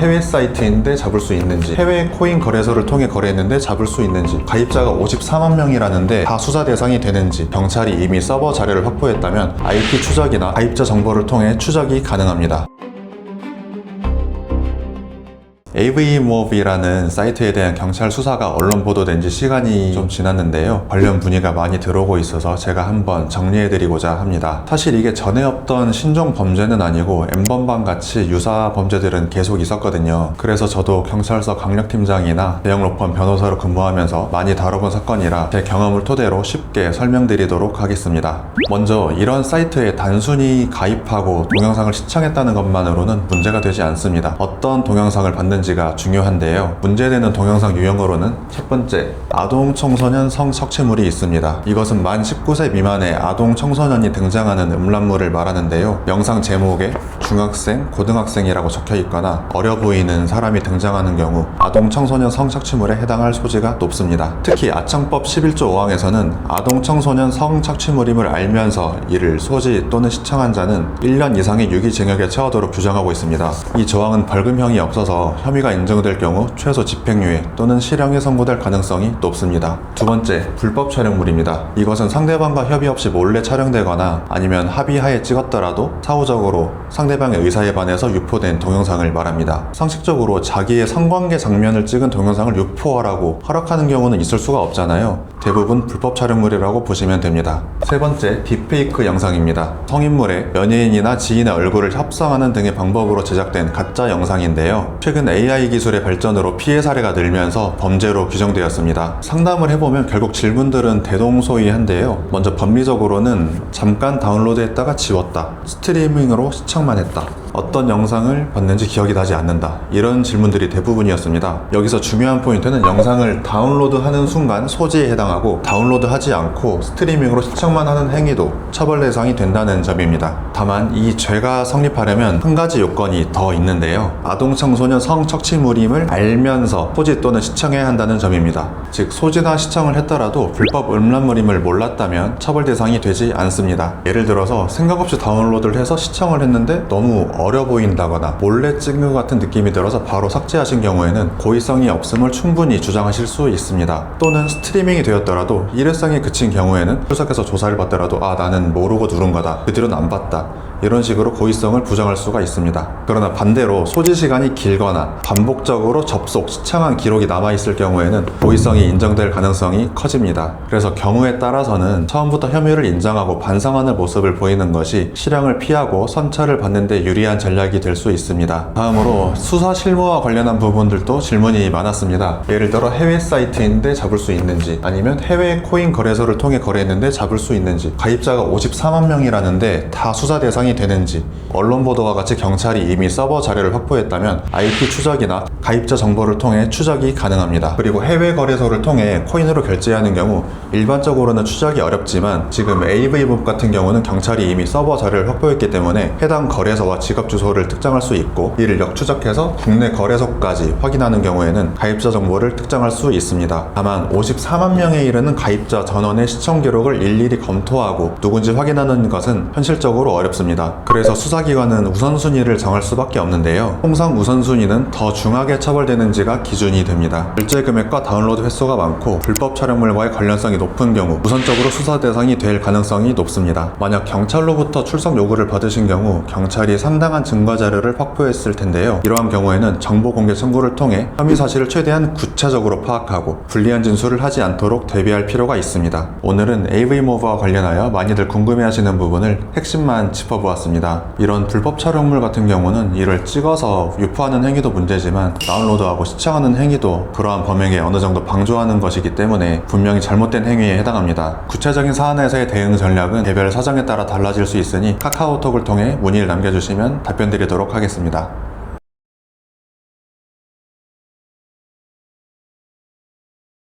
해외 사이트인데 잡을 수 있는지, 해외 코인 거래소를 통해 거래했는데 잡을 수 있는지, 가입자가 54만 명이라는데 다 수사 대상이 되는지, 경찰이 이미 서버 자료를 확보했다면 IP 추적이나 가입자 정보를 통해 추적이 가능합니다. AV모비라는 사이트에 대한 경찰 수사가 언론 보도된 지 시간이 좀 지났는데요. 관련 문의가 많이 들어오고 있어서 제가 한번 정리해드리고자 합니다. 사실 이게 전에 없던 신종 범죄는 아니고 N번방 같이 유사 범죄들은 계속 있었거든요. 그래서 저도 경찰서 강력팀장이나 대형 로펌 변호사로 근무하면서 많이 다뤄본 사건이라 제 경험을 토대로 쉽게 설명드리도록 하겠습니다. 먼저 이런 사이트에 단순히 가입하고 동영상을 시청했다는 것만으로는 문제가 되지 않습니다. 어떤 동영상을 봤는지 가 중요한데요. 문제되는 동영상 유형으로는 첫 번째, 아동 청소년 성착취물이 있습니다. 이것은 만 19세 미만의 아동 청소년이 등장하는 음란물을 말하는데요. 영상 제목에 중학생, 고등학생이라고 적혀 있거나 어려 보이는 사람이 등장하는 경우 아동 청소년 성착취물에 해당할 소지가 높습니다. 특히 아청법 11조 5항에서는 아동 청소년 성착취물임을 알면서 이를 소지 또는 시청한 자는 1년 이상의 유기징역에 처하도록 규정하고 있습니다. 이 조항은 벌금형이 없어서 혐의가 인정될 경우 최소 집행유예 또는 실형에 선고될 가능성이 높습니다. 두 번째, 불법 촬영물입니다. 이것은 상대방과 협의 없이 몰래 촬영되거나 아니면 합의하에 찍었더라도 사후적으로 상대방의 의사에 반해서 유포된 동영상을 말합니다. 상식적으로 자기의 성관계 장면을 찍은 동영상을 유포하라고 허락하는 경우는 있을 수가 없잖아요. 대부분 불법 촬영물이라고 보시면 됩니다. 세 번째, 딥페이크 영상입니다. 성인물에 연예인이나 지인의 얼굴을 합성하는 등의 방법으로 제작된 가짜 영상인데요. 최근 AI 기술의 발전으로 피해 사례가 늘면서 범죄로 규정되었습니다. 상담을 해보면 결국 질문들은 대동소이한데요. 먼저 법리적으로는 잠깐 다운로드했다가 지웠다, 스트리밍으로 시청만 했다, 어떤 영상을 봤는지 기억이 나지 않는다, 이런 질문들이 대부분이었습니다. 여기서 중요한 포인트는 영상을 다운로드하는 순간 소지에 해당하고 다운로드하지 않고 스트리밍으로 시청만 하는 행위도 처벌 대상이 된다는 점입니다. 다만 이 죄가 성립하려면 한 가지 요건이 더 있는데요. 아동 청소년 성착취물임을 알면서 소지 또는 시청해야 한다는 점입니다. 즉 소지나 시청을 했더라도 불법 음란물임을 몰랐다면 처벌 대상이 되지 않습니다. 예를 들어서 생각 없이 다운로드를 해서 시청을 했는데 너무 어려 보인다거나 몰래 찍은 것 같은 느낌이 들어서 바로 삭제하신 경우에는 고의성이 없음을 충분히 주장하실 수 있습니다. 또는 스트리밍이 되었더라도 일회성에 그친 경우에는 출석해서 조사를 받더라도 나는 모르고 누른 거다, 그 뒤로는 안 봤다, 이런 식으로 고의성을 부정할 수가 있습니다. 그러나 반대로 소지 시간이 길거나 반복적으로 접속, 시청한 기록이 남아있을 경우에는 고의성이 인정될 가능성이 커집니다. 그래서 경우에 따라서는 처음부터 혐의를 인정하고 반성하는 모습을 보이는 것이 실형을 피하고 선처를 받는 데 유리한 전략이 될 수 있습니다. 다음으로 수사 실무와 관련한 부분들도 질문이 많았습니다. 예를 들어 해외 사이트인데 잡을 수 있는지, 아니면 해외 코인 거래소를 통해 거래했는데 잡을 수 있는지, 가입자가 54만 명이라는데 다 수사 대상이 되는지, 언론 보도와 같이 경찰이 이미 서버 자료를 확보했다면 IP 추적이나 가입자 정보를 통해 추적이 가능합니다. 그리고 해외 거래소를 통해 코인으로 결제하는 경우 일반적으로는 추적이 어렵지만 지금 AV몰 같은 경우는 경찰이 이미 서버 자료를 확보했기 때문에 해당 거래소와 지갑 주소를 특정할 수 있고, 이를 역추적해서 국내 거래소까지 확인하는 경우에는 가입자 정보를 특정할 수 있습니다. 다만 54만 명에 이르는 가입자 전원의 시청 기록을 일일이 검토하고 누군지 확인하는 것은 현실적으로 어렵습니다. 그래서 수사기관은 우선순위를 정할 수밖에 없는데요. 통상 우선순위는 더 중하게 처벌되는지가 기준이 됩니다. 결제 금액과 다운로드 횟수가 많고 불법 촬영물과의 관련성이 높은 경우 우선적으로 수사 대상이 될 가능성이 높습니다. 만약 경찰로부터 출석 요구를 받으신 경우 경찰이 상당한 증거 자료를 확보했을 텐데요. 이러한 경우에는 정보 공개 청구를 통해 혐의 사실을 최대한 구체적으로 파악하고 불리한 진술을 하지 않도록 대비할 필요가 있습니다. 오늘은 AV모브와 관련하여 많이들 궁금해하시는 부분을 핵심만 짚어보았습니다. 이런 불법 촬영물 같은 경우는 이를 찍어서 유포하는 행위도 문제지만 다운로드하고 시청하는 행위도 그러한 범행에 어느 정도 방조하는 것이기 때문에 분명히 잘못된 행위에 해당합니다. 구체적인 사안에서의 대응 전략은 개별 사정에 따라 달라질 수 있으니 카카오톡을 통해 문의를 남겨주시면 답변드리도록 하겠습니다.